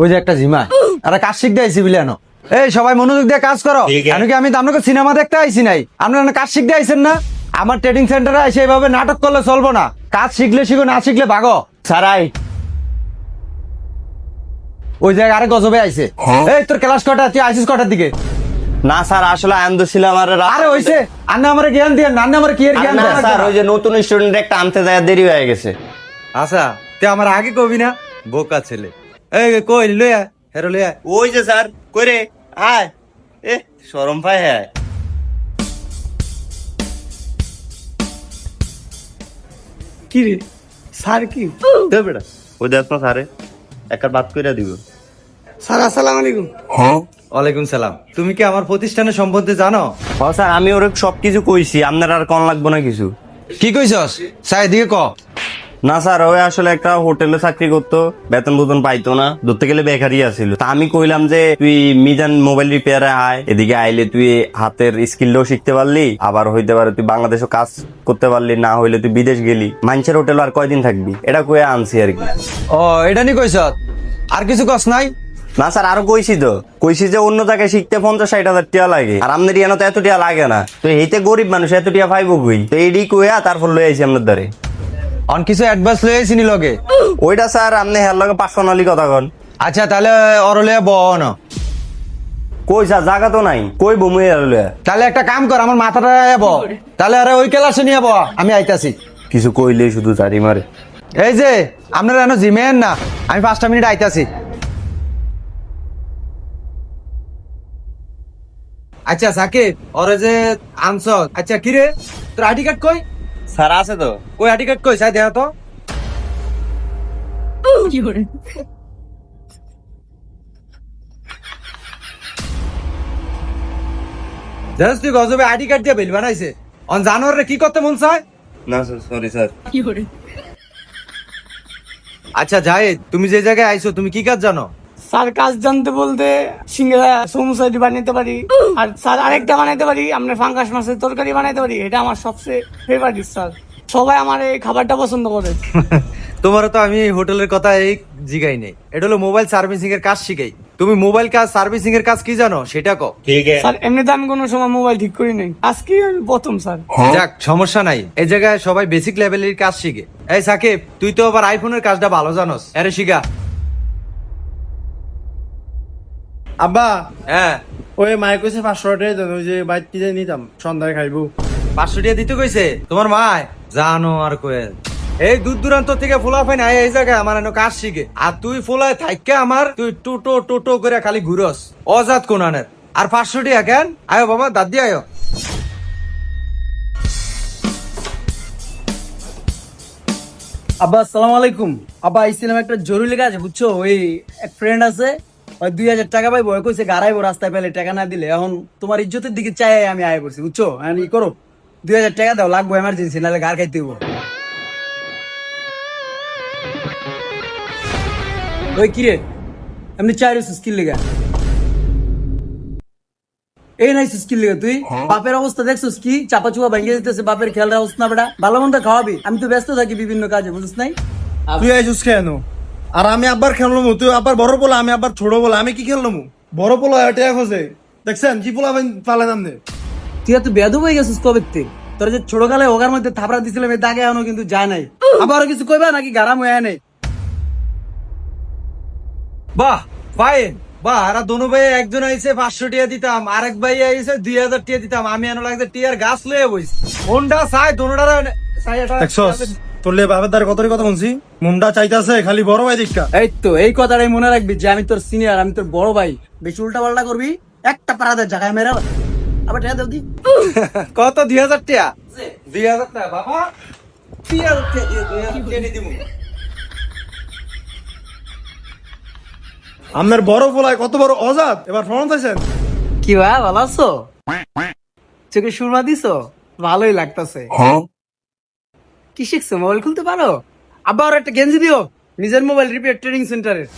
ওই যে একটা জিমা আরে কাজ শিখতে আইছি বিলিয়ানো। এই সবাই মনোযোগ দিয়ে কাজ করো। কেন কি আমি তো আপনাকে সিনেমা দেখতে আইছি নাই, আপনারা কাজ শিখতে আইছেন না? আমার ট্রেনিং সেন্টারে এসে এইভাবে নাটক করলে চলবো না। কাজ শিখলে শিখো, না শিখলে ভাগো। সারাই ওই জায়গায় আরে গজবে আইছে। এই তোর ক্লাস কটা, তুই আইসিস কটার দিকে? না স্যার, আসলে আনন্দ ছিলাম আর আরে হইছে, আন্না আমারে জ্ঞান দিয়ে, নান্না আমারে কি এর জ্ঞান না দেয়? স্যার, ওই যে নতুন স্টুডেন্ট একটা আনতে যায়, দেরি হয়ে গেছে। আচ্ছা তুই আমার আগে কবি না, বোকা ছেলে। এই কই লইয়া হেরো লইয়া। ওই যে স্যার করে আয়, এ শরম পায়। হ্যাঁ কি রে স্যার কি দে বেটা, ওই দেখ না স্যারে একটা বাদ করে দিব। স্যার আসসালামু আলাইকুম। ওয়ালাইকুম সালাম। তুমি কি আমার প্রতিষ্ঠানের সম্বন্ধে জানো? ও স্যার, আমি ওর সবকিছু কইছি, আপনার আর কোন লাগবে না কিছু। কি কইছস সাই দিকে ক। না স্যার, ওই আসলে একটা হোটেলে চাকরি করতো, বেতন বুতন পাইতো না, ধরতে গেলে বেকারই আছিল। তা আমি কইলাম যে তুই মিজান মোবাইল রিপেয়ারে আয়, এদিকে আইলে তুই হাতের স্কিলটাও শিখতে পারলি, আবার হইতে পারে তুই বাংলাদেশও কাজ করতে পারলি, না হইলে তুই বিদেশ গেলি, মানুষের হোটেল আর কয়দিন থাকবি, এটা কয়ে আনছি আর কি। ও এটা নি কইছ, আর কিছু কস নাই? না স্যার, আরো কইছি তো, কইছি যে অন্য জায়গায় শিখতে 50-60 হাজার টাকা লাগে, আর আমাদের ইয়ানো তো এত টাকা লাগে না, তো এইতে গরিব মানুষ এত টাকা পাইবো কই, তো এইডি কইয়া তারপর লই আইছি আপনার দ্বারে। অন কিছু অ্যাডভান্স লই আইছিনি লগে? ওইটা স্যার আপনি হের লগে পার্সোনালি কথা কন। আচ্ছা তাহলে অরলে বন। কই স্যার, জায়গা তো নাই, কই বমুই আর লইয়া। তাহলে একটা কাম কর, আমার মাথাটা যাব, তাহলে আরে ওই ক্লাসে নিয়ে বল, আমি আইতাছি। কিছু কইলেই শুধু জারি মারে। এই যে আপনারা এনো জিমেন না, আমি 5টা মিনিট আইতাছি। আচ্ছা সাকিব, ওরে যে আনছ, আচ্ছা কি রে তোর আইডি কার্ড কই? স্যার আছে তো। কই আইডি কার্ড কই, সাই দেখা তো। জানিস তুই গজবে আইডি কার্ড দিয়ে বিল বানাইছে, অন জানোয়ারে কি করতে মন চায়? না স্যার, সরি স্যার। আচ্ছা জাহিদ, তুমি যে জায়গায় আইছো তুমি কি কাজ জানো? স্যার কাজ জানতে বলতে সিঙ্গারা সমুসাইড বানাইতে পারি, আর স্যার আরেকটা বানাইতে পারি, আমরা ফাঙ্গাস মাছের তরকারি বানাইতে পারি, এটা আমার সবচেয়ে ফেভারিট স্যার। সবাই আমার এই খাবারটা পছন্দ করে। তোমারও তো আমি হোটেলের কথা এই জিগাই নেই, এটা হলো মোবাইল সার্ভিসিং এর কাজ শিখাই। তুমি মোবাইল কাজ সার্ভিসিং এর কাজ কি জানো সেটা কও। ঠিক আছে স্যার এমনিতে আমি কোনো সময় মোবাইল ঠিক করি নাই, আজকে আমি প্রথম স্যার। যাক সমস্যা নাই, এই জায়গায় সবাই বেসিক লেভেলের কাজ শিখে। এই সাকিব, তুই তো আবার আইফোনের কাজটা ভালো জানোস, আরে শিখা। আব্বা, হ্যাঁ ওই মায়ে কইছে 500 টাকা দেন, ওই যে বাইক কিনে নিতাম সন্ধ্যায় খাইবো। 500 টাকা দিতে কইছে তোমার মা? জানো আর কয়ে এই দূর দূরান্ত থেকে ফোলাফাই নাই এই জায়গায় আমার এনে কাজ শিখে, আর তুই ফোলায় থাইকে আমার তুই টোটো টোটো করে খালি ঘুরস অজাত কোনানের। আর 500 টাকা কেন? আয়ো বাবা দাদি আয়ো। আব্বা আসসালামু আলাইকুম। আব্বা আইছিলাম একটা জরুরি কাজ, বুঝছো? ওই এক ফ্রেন্ড আছে, ওই 2000 টাকা পাইবো, ওই কইছে গাড়াইবো রাস্তায় পেলে, টাকা না দিলে এখন তোমার ইজ্জতের দিকে চাই আমি আয় পড়ছি, বুঝছো? এখন ই করো, 2000 টাকা দাও, লাগবো এমার্জেন্সি, নাহলে গাড় খাইতে হইব। ওই কিরে এমনি চাই স্কিল লেগা, এই নাই স্কিল লেগে তুই বাপের অবস্থা দেখছিস কি চাপা চুপা ভেঙে দিতেছে, বাপের খেয়াল রাখছ না বেটা, ভালো মন্দ খাওয়াবি, আমি তো ব্যস্ত থাকি বিভিন্ন কাজে, বুঝিস নাই? তুই আইসুস কেন? আর আমি আব্বার খেললাম, তুই আব্বার বড় পোলা, আমি আব্বার ছোট পোলা, আমি কি খেললাম? বড় পোলা টাকা খোঁজে, দেখছেন কি পোলা পালে নাম নে। তুই এত বেদব হয়ে গেছিস কবে থেকে? তোর যে ছোট কালে ওগার মধ্যে থাপড়া দিছিলাম, এই দাগে এখনো কিন্তু যায় নাই। আবার কিছু কইবা নাকি গারাম হয়ে নেই? বাহ ফাইন, বাহ এরা দোনো ভাই, একজন আইছে 500 টাকা দিতাম, আরেক ভাই আইছে 2000 টাকা দিতাম, আমি এনে লাগছে টিয়ার গাছ লয়ে বইছি। কোনটা চাই দোনোটার চাই এটা দেখছস তোর লে বাপের দ্বারা কতই কথা বলছি, মুন্ডা চাইতাছে খালি বড় ভাই দিকটা। এই তো এই কথাটাই মনে রাখবি যে আমি তোর সিনিয়র, আমি তোর বড় ভাই, বেশি উল্টা পাল্টা করবি একটা পাড়াদের জায়গায় মেরা আবার টাকা দাও দি। কত 2000 টাকা? 2000 টাকা বাবা, 2000 টাকা দিয়ে 2000 টাকা নিয়ে দিমু। আমার বড় পোলায় কত বড় অজাত, এবার ফোন পাইছেন? কি ভাই ভালো আছো? চোখে সুরমা দিছো, ভালোই লাগতেছে। কি শিখছো, মোবাইল খুলতে পারো? আবার একটা গেঞ্জি দিও, নিজের মোবাইল রিপেয়ার ট্রেনিং সেন্টারের।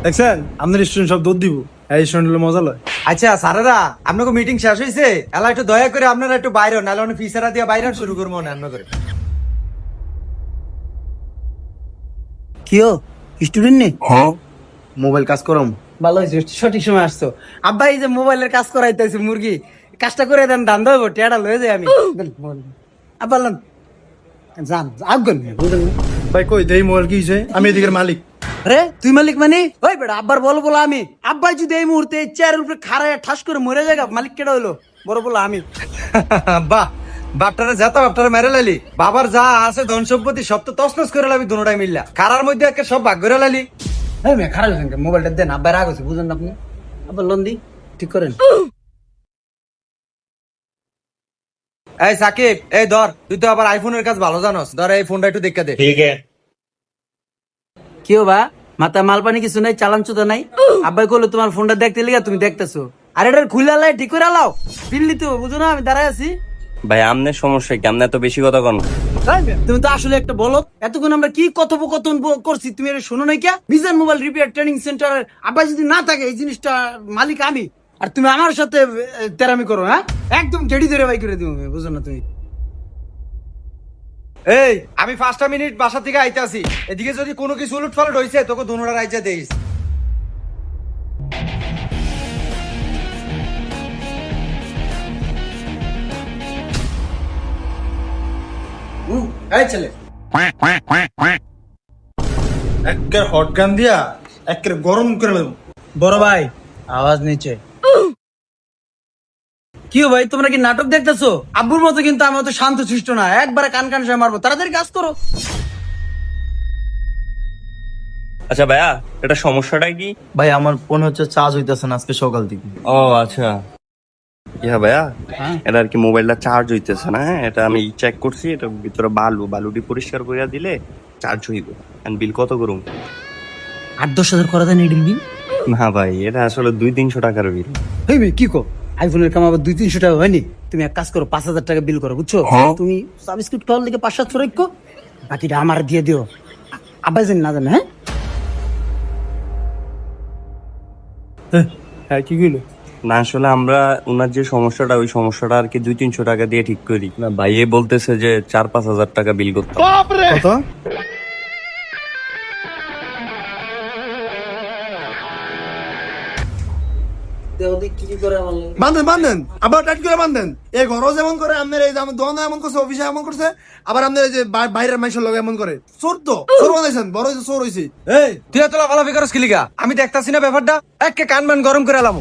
দেখছেন আপনার স্টুডেন্ট সব দুধ দিব, এই স্টুডেন্ট হলে মজা লয়। আচ্ছা স্যারেরা, আপনাকে মিটিং শেষ হয়েছে, এলা একটু দয়া করে আপনারা একটু বাইরে, নাহলে অনেক ফিসারা দিয়ে বাইরে শুরু করবো না এমন করে। কিও স্টুডেন্ট নেই? মোবাইল কাজ করম। ভালো হয়েছে, সঠিক সময় আসছো। আব্বা এই যে মোবাইলের কাজ করাইতেছে মুরগি, কাজটা করে দেন, ধান দেবো, টেয়াটা লয়ে যাই আমি। আব্বা লন যান আগুন। ভাই কই দেই মোবাইল কি হইছে? আমি এদিকের মালিক। আরে তুই মালিক মানে? ওই বেটা আব্বার বলো বলো আমি। আব্বাই যদি এই মুহূর্তে চেয়ারের উপরে খাড়ায় ঠাস করে মরে যায়, মালিক কেডা হইলো? বড় বলো আমি। বাহ, বাপটারে যাতা বাপটারে মেরে লাইলি। বাবার যা আছে ধন সম্পত্তি সব তো তছনছ করে লাবি দুটাই মিললা। কারার মধ্যে একে সব ভাগ করে লাইলি। হ্যাঁ মেয়ে খারাপ হয়েছেন, মোবাইলটা দেন, আব্বার রাগ হয়েছে বুঝেন না আপনি। আব্বার লোন দি ঠিক করেন। এই সাকিব, এই ধর, তুই তো আবার আইফোনের কাজ ভালো জানোস, ধর এই ফোনটা একটু দেখে দে। কি বা মাথা মাল পানি কিছু নাই, চালান চুতা নাই। আব্বাই কইলো তোমার ফোনটা দেখতে লিগা তুমি দেখতেছো, আর এটা খুলে আলাই ঠিক করে আলাও, বিল্লি তো বুঝো না আমি দাঁড়ায় আছি। ভাই আমনের সমস্যা কি? আমনে এত বেশি কথা কন। তুমি তো আসলে একটা বলো, এতক্ষণ আমরা কি কথোপকথন করছি তুমি এটা শোনো নাই কে? Mizan mobile repair training centre আব্বাই যদি না থাকে, এই জিনিসটা মালিক আমি, আর তুমি আমার সাথে তেরামি করো। হ্যাঁ একদম জেডি ধরে বাই করে দিব, বুঝো না তুমি। এই আমি 5টা মিনিট বাসা থেকে আইতে আসি, এদিকে যদি কোনো কিছু উলট পালট হয়েছে তোকে দুনোটা রাইজা দেইস। এই ছেলে একের হট গান দিয়া একের গরম করে নেব। বড় ভাই আওয়াজ নিচে। কি ভাই তোমরা কি নাটক দেখতেছো? আব্বুর মতো কিন্তু আমি অত শান্ত শিষ্ট না, একবারে কান কান সে মারবো, তাড়াতাড়ি কাজ করো। আচ্ছা ভাইয়া, এটা সমস্যাটা কি? ভাই আমার ফোন হচ্ছে চার্জ হইতেছে না আজকে সকাল থেকে। ও আচ্ছা, ইয়া ভাইয়া, এটা আর কি মোবাইলটা চার্জ হইতেছে না। হ্যাঁ, এটা আমি চেক করছি, এটা ভিতরে বালুটি পরিষ্কার করে দিলে চার্জ হইব। এন্ড বিল কত করুম? 8-10 হাজার করা দেন এডিল বিল? না ভাই, এটা আসলে 200-300 টাকার বিল। হইবে কি কো? আইফোনের কাম আবার 200-300 টাকা হয়নি। তুমি এক কাজ করো, 5,000 টাকা বিল করো, বুঝছো? তুমি সাবস্ক্রিপ্ট করার লিগে 5-700 রাখো, বাকিটা আমার দিয়ে দিও। আব্বাই জানি না জানে। হ্যাঁ কি কইলো? না আসলে আমরা ওনার যে সমস্যাটা, ওই সমস্যাটা আর কি 200-300 টাকা দিয়ে ঠিক করি না। ভাইয়ে বলতেছে যে 4-5 হাজার টাকা বিল করতে হবে। কত? কি করে আমার বান্ধেন বান্ধেন, আবার টাইট করে বান্ধেন। এই ঘরও যেমন করে, আপনার এই যে আমার দোকানে এমন করছে, অফিসে এমন করছে, আবার আপনার এই যে বাইরের মানুষের লোক এমন করে। চোর তো চোর বানাইছেন, বড় হয়েছে চোর হয়েছে। এই তুই এত লাফালাফি করস কি লিগা? আমি দেখতাছি না ব্যাপারটা, একে কান মান গরম করে এলাম।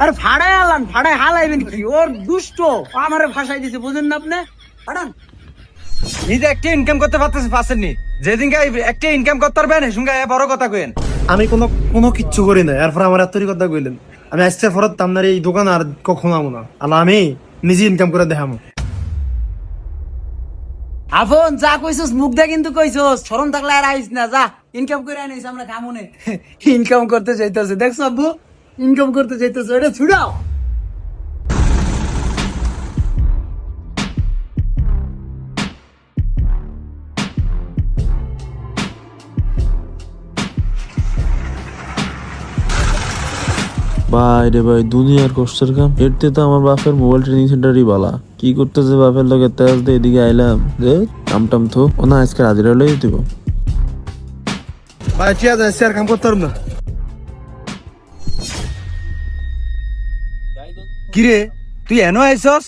আরে ফাড়াই আলান, ফাড়াই হালাইবেন কি? ওর দুষ্ট আমারে ভাষাই দিছে, বুঝেন না আপনি? ফাড়ান নিজে একটা ইনকাম করতে পারছেননি, যেদিনকে একটা ইনকাম করতে পারবেন সঙ্গে বড় কথা কইেন। আমি কোনো কিচ্ছু করি না, এরপর আমার এত কথা কইলেন। আমি আসতে ফরত আপনার এই দোকান আর কখনো আমো না, আল্লাহ আমি নিজে ইনকাম করে দেখামো। আফন যা কইছস মুখ দা কিন্তু কইছস, শরম থাকলে আর আইস না, যা ইনকাম করে আনিস, আমরা কামনে ইনকাম করতে চাইতেছে। দেখছো আব্বু, ইনকাম করতে চাইতেছে, এটা ছুড়াও। ভাই রে ভাই, দুনিয়ার কষ্টের কাম। এরতে তো আমার বাপের মোবাইল ট্রেনিং সেন্টারই বালা। কি করতেছে বাপের লোকে তেজ দিয়ে এদিকে আইলাম যে কাম টাম থো ও না, আজকে হাজিরা লই দিব। ভাই ঠিক আছে, স্যার কাম করতে পারব না। কিরে তুই এনো আইছস?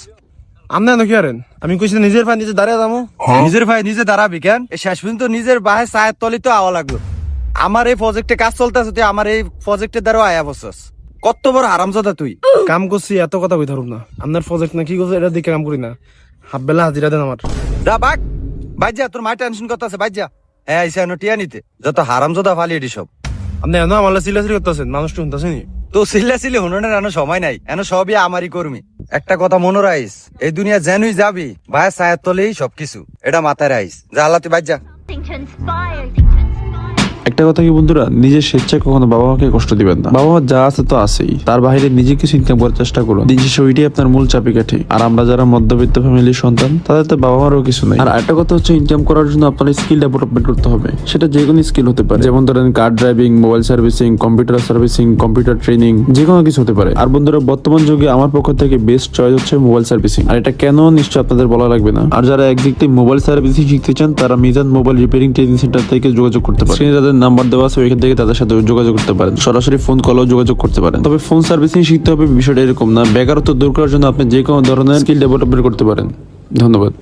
আপনার নাকি আরেন? আমি কইছি নিজের পা নিজে দাঁড়িয়ে যাবো। নিজের ভাই নিজে দাঁড়াবি কেন? শেষ পর্যন্ত নিজের বাহে চায়ের তলি তো আওয়া লাগলো। আমার এই প্রজেক্টে কাজ চলতেছে, তুই আমার এই প্রজেক্টের দ্বারা আয়া বসছস। কত বড় হারামজাদা তুই! কাম করছি, এত কথা কই ধরুন না। আপনার প্রজেক্ট না কি করছে এটা দিকে কাম করি না। হাফ বেলা হাজিরা দেন আমার। যা বাক, বাইর যা, তোর মা টেনশন করতেছে, বাইর যা। হ্যাঁ আইসা এনো টিয়া নিতে, যত হারামজাদা ফালি এটি সব। আপনি এনো আমার চিল্লাচিল্লি করতেছেন, মানুষটা শুনতেছেনি। তো চিল্লাচিল্লি হুননের এনো সময় নাই, এনো সবই আমারই কর্মী। একটা কথা মনে রাইস, এই দুনিয়া জেনুই যাবি, ভাই ছায়ার তলেই সবকিছু, এটা মাথায় রাইস। যা আল্লাহ তুই বাইর যা। একটা কথা কি বন্ধুরা, নিজের স্বেচ্ছায় কখনো বাবা মাকে কষ্ট দিবেন না। বাবা মা যা আছে তো আছেই, তার বাইরে নিজে কিছু ইনকাম করার চেষ্টা করুন। দিন শেষে ওইটাই আপনার মূল চাবিকাঠি। আর আমরা যারা মধ্যবিত্ত ফ্যামিলির সন্তান, তাদের তো বাবা মারও কিছু নাই। আর একটা কথা হচ্ছে, ইনকাম করার জন্য আপনার স্কিল ডেভেলপমেন্ট করতে হবে। সেটা যে কোনো স্কিল হতে পারে, যেমন ধরেন car driving, mobile servicing, computer servicing, computer training, যে কোনো কিছু হতে পারে। আর বন্ধুরা, বর্তমান যুগে আমার পক্ষ থেকে বেস্ট চয়েস হচ্ছে মোবাইল সার্ভিসিং। আর এটা কেন নিশ্চয় আপনাদের বলা লাগবে না। আর যারা একদিক থেকে মোবাইল সার্ভিসিং শিখতে চান, তারা Mizan mobile repairing training centre থেকে যোগাযোগ করতে পারেন। তাদের নাম্বার দেওয়া আছে, ওইখান থেকে তাদের সাথে যোগাযোগ করতে পারেন, সরাসরি ফোন কলেও যোগাযোগ করতে পারেন। তবে ফোন সার্ভিসিং শিখতে হবে বিষয়টা এরকম না, বেকারত্ব দূর করার জন্য আপনি যে কোনো ধরনের স্কিল ডেভেলপমেন্ট করতে পারেন। ধন্যবাদ।